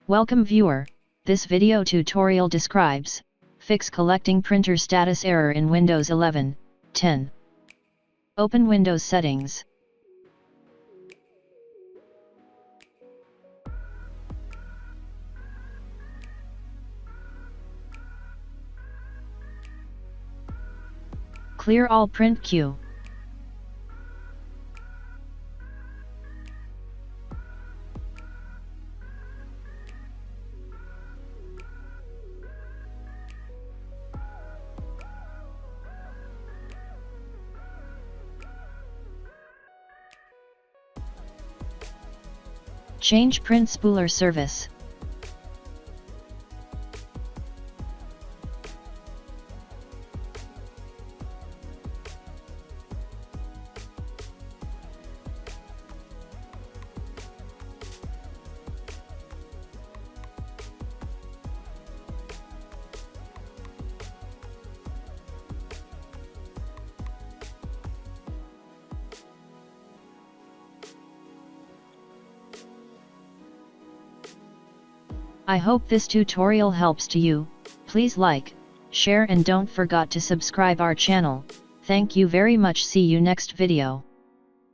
Welcome viewer, this video tutorial describes, fix collecting printer status error in Windows 11, 10. Open Windows Settings. Clear all print queue. Change Printspooler service. I hope this tutorial helps to you. Please like, share and don't forget to subscribe our channel. Thank you very much. See you next video.